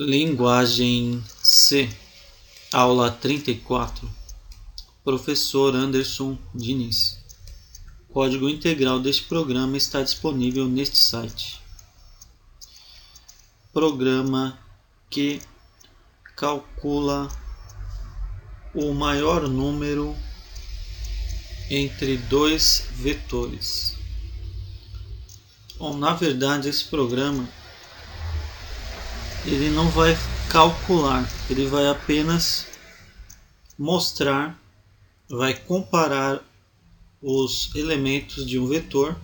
Linguagem C, aula 34, professor Anderson Diniz. O código integral deste programa está disponível neste site. Programa que calcula o maior número entre dois vetores. Bom, na verdade, esse programa ele não vai calcular, ele vai apenas mostrar, vai comparar os elementos de um vetor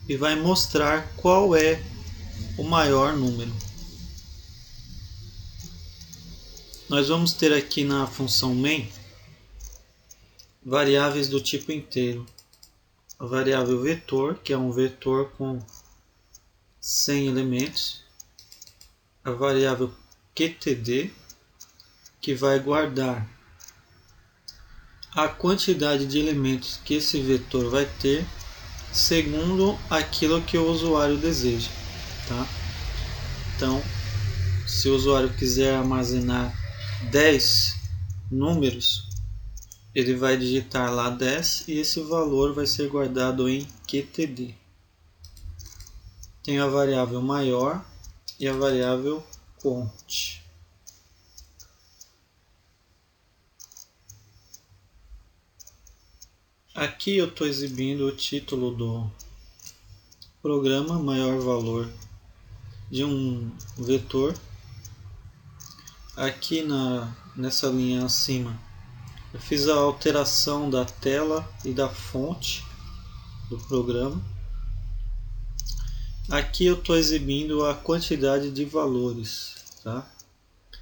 e vai mostrar qual é o maior número. Nós vamos ter aqui na função main variáveis do tipo inteiro. A variável vetor, que é um vetor com 100 elementos. A variável qtd, que vai guardar a quantidade de elementos que esse vetor vai ter segundo aquilo que o usuário deseja, tá? Então, se o usuário quiser armazenar 10 números, ele vai digitar lá 10 e esse valor vai ser guardado em qtd. Tem a variável maior e a variável cont. Aqui eu estou exibindo o título do programa, maior valor de um vetor. Aqui nessa linha acima eu fiz a alteração da tela e da fonte do programa. Aqui eu estou exibindo a quantidade de valores, tá?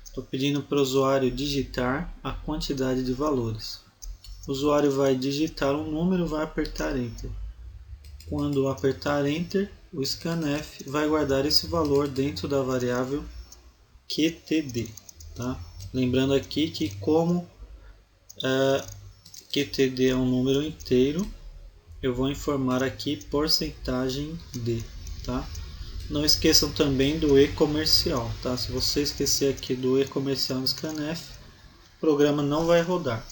Estou pedindo para o usuário digitar a quantidade de valores. O usuário vai digitar um número, vai apertar Enter. Quando apertar Enter, o scanf vai guardar esse valor dentro da variável qtd. Tá? Lembrando aqui que como qtd é um número inteiro, eu vou informar aqui porcentagem d. Tá? Não esqueçam também do e comercial. Tá? Se você esquecer aqui do e comercial no scanf, o programa não vai rodar.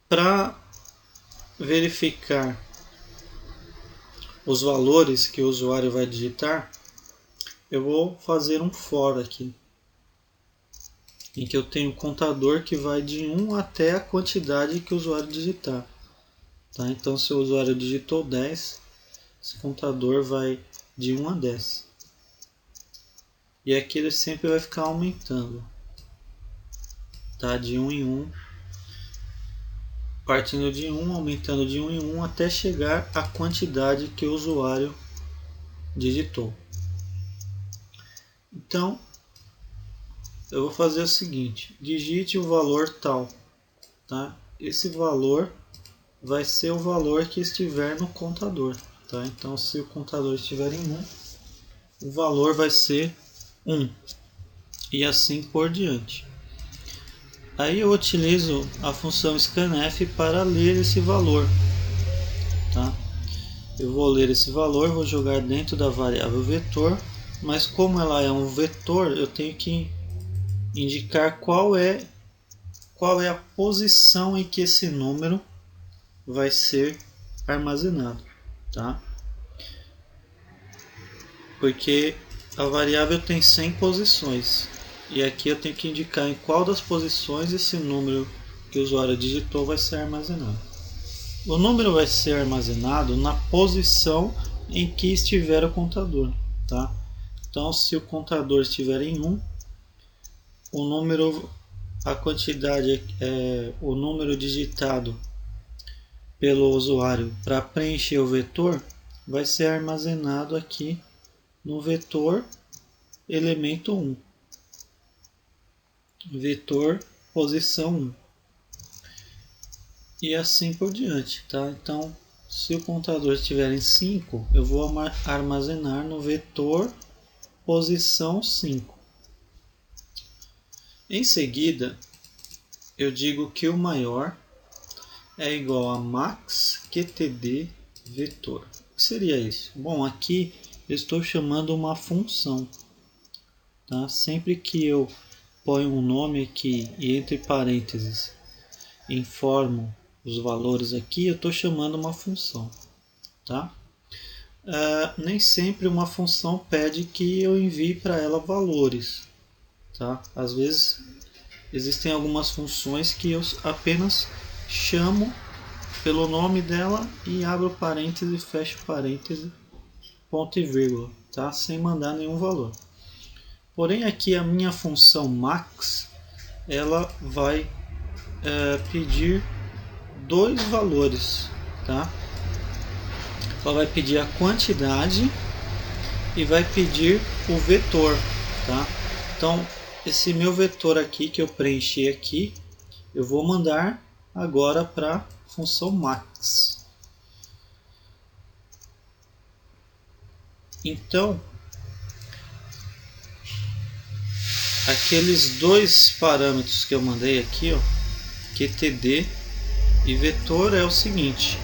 Para verificar os valores que o usuário vai digitar, eu vou fazer um for aqui, em que eu tenho um contador que vai de 1 até a quantidade que o usuário digitar. Tá? Então, se o usuário digitou 10, esse contador vai de 1 a 10. E aqui ele sempre vai ficar aumentando, tá? De 1 em 1. Partindo de 1, aumentando de 1 em 1 até chegar à quantidade que o usuário digitou. Então, eu vou fazer o seguinte: digite o valor tal. Tá? Esse valor vai ser o valor que estiver no contador. Tá? Então, se o contador estiver em 1, o valor vai ser 1. E assim por diante. Aí eu utilizo a função scanf para ler esse valor. Tá? Eu vou ler esse valor, vou jogar dentro da variável vetor, mas como ela é um vetor, eu tenho que indicar qual é a posição em que esse número vai ser armazenado. Tá? Porque a variável tem 100 posições. E aqui eu tenho que indicar em qual das posições esse número que o usuário digitou vai ser armazenado. O número vai ser armazenado na posição em que estiver o contador. Tá? Então, se o contador estiver em 1, o número digitado pelo usuário para preencher o vetor vai ser armazenado aqui no vetor elemento 1. Vetor posição 1. E assim por diante. Tá? Então, se o contador estiver em 5, eu vou armazenar no vetor posição 5. Em seguida, eu digo que o maior é igual a max qtd vetor. O que seria isso? Bom, aqui eu estou chamando uma função. Tá? Sempre que eu ponho um nome aqui e entre parênteses informo os valores aqui, eu estou chamando uma função. Tá? Nem sempre uma função pede que eu envie para ela valores. Tá? Às vezes existem algumas funções que eu apenas chamo pelo nome dela e abro parêntese, fecho parêntese, ponto e vírgula, tá? Sem mandar nenhum valor. Porém aqui a minha função max, ela vai pedir dois valores, tá? Ela vai pedir a quantidade e vai pedir o vetor, tá? Então esse meu vetor aqui que eu preenchi aqui, eu vou mandar agora para a função max. Então aqueles dois parâmetros que eu mandei aqui, ó, QTD e vetor, é o seguinte: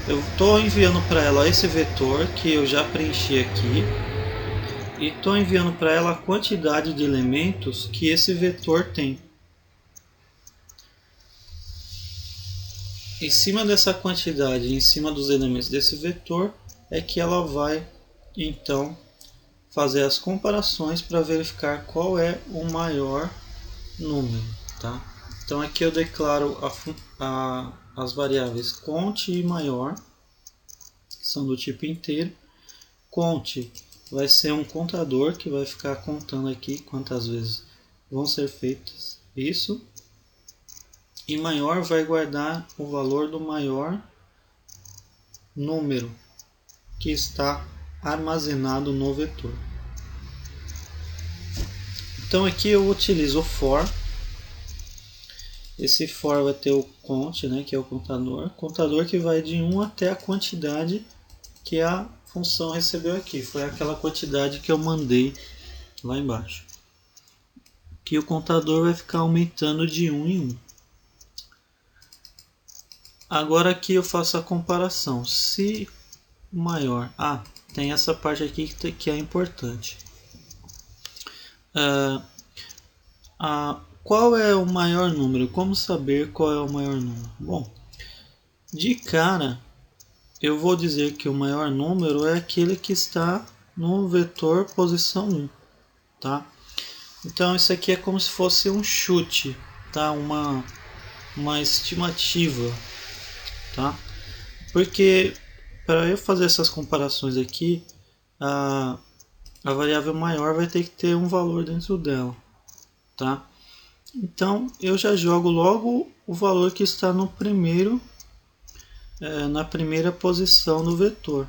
eu estou enviando para ela esse vetor que eu já preenchi aqui e estou enviando para ela a quantidade de elementos que esse vetor tem. Em cima dessa quantidade, em cima dos elementos desse vetor, é que ela vai então fazer as comparações para verificar qual é o maior número, tá? Então aqui eu declaro as variáveis cont e maior, que são do tipo inteiro. Cont vai ser um contador que vai ficar contando aqui quantas vezes vão ser feitas isso. E maior vai guardar o valor do maior número que está armazenado no vetor. Então aqui eu utilizo o for. Esse for vai ter o count, né, que é o contador que vai de 1 até a quantidade que a função recebeu aqui. Foi aquela quantidade que eu mandei lá embaixo. Que o contador vai ficar aumentando de 1 em 1. Agora aqui eu faço a comparação. Se maior... tem essa parte aqui que é importante. Qual é o maior número? Como saber qual é o maior número? Bom, de cara, eu vou dizer que o maior número é aquele que está no vetor posição 1. Tá? Então isso aqui é como se fosse um chute, tá? Uma estimativa. Tá? Porque para eu fazer essas comparações aqui, a variável maior vai ter que ter um valor dentro dela, tá? Então eu já jogo logo o valor que está no primeiro, na primeira posição do vetor,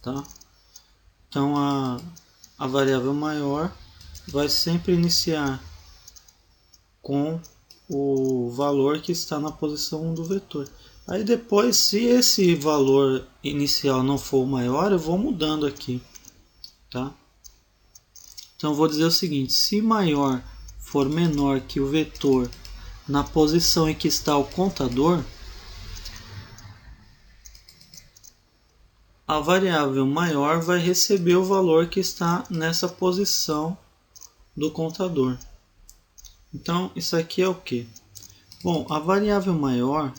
tá? Então a variável maior vai sempre iniciar com o valor que está na posição 1 do vetor. Aí depois, se esse valor inicial não for maior, eu vou mudando aqui, tá? Então eu vou dizer o seguinte: se maior for menor que o vetor na posição em que está o contador, a variável maior vai receber o valor que está nessa posição do contador. Então isso aqui é o que? Bom, a variável maior,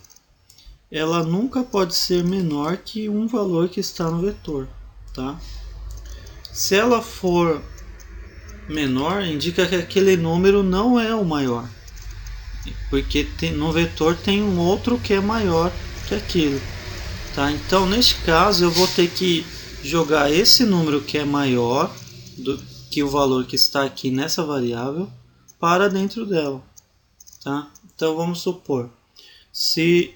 ela nunca pode ser menor que um valor que está no vetor, tá? Se ela for menor, indica que aquele número não é o maior, porque no vetor tem um outro que é maior que aquele, tá? Então neste caso eu vou ter que jogar esse número que é maior que o valor que está aqui nessa variável para dentro dela, tá? Então vamos supor, se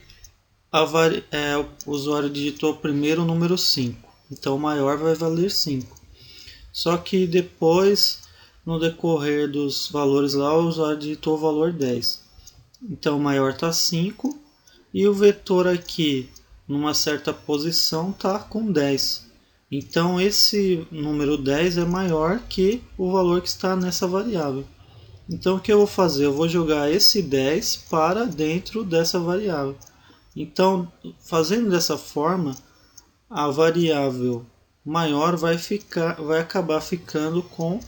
o usuário digitou primeiro o número 5, então o maior vai valer 5. Só que depois, no decorrer dos valores lá, o usuário digitou o valor 10. Então o maior está 5 e o vetor aqui, numa certa posição, está com 10. Então esse número 10 é maior que o valor que está nessa variável. Então o que eu vou fazer? Eu vou jogar esse 10 para dentro dessa variável. Então, fazendo dessa forma, a variável maior vai acabar ficando com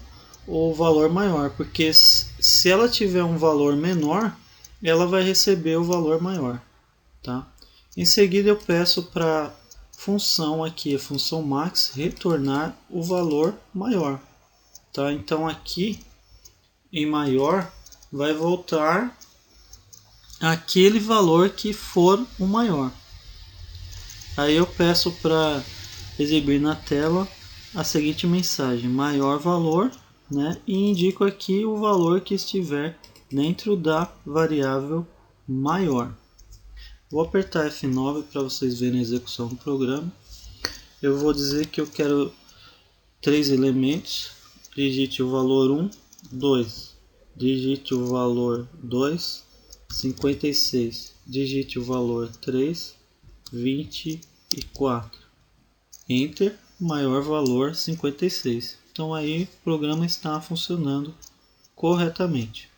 o valor maior, porque se ela tiver um valor menor, ela vai receber o valor maior, tá? Em seguida eu peço para função aqui, a função max, retornar o valor maior, tá? Então aqui em maior vai voltar aquele valor que for o maior. Aí eu peço para exibir na tela a seguinte mensagem: maior valor, né? E indico aqui o valor que estiver dentro da variável maior. Vou apertar F9 para vocês verem a execução do programa. Eu vou dizer que eu quero 3 elementos. Digite o valor 1, 2. Digite o valor 2, 56. Digite o valor 3, 24. Enter, maior valor 56. Então aí o programa está funcionando corretamente.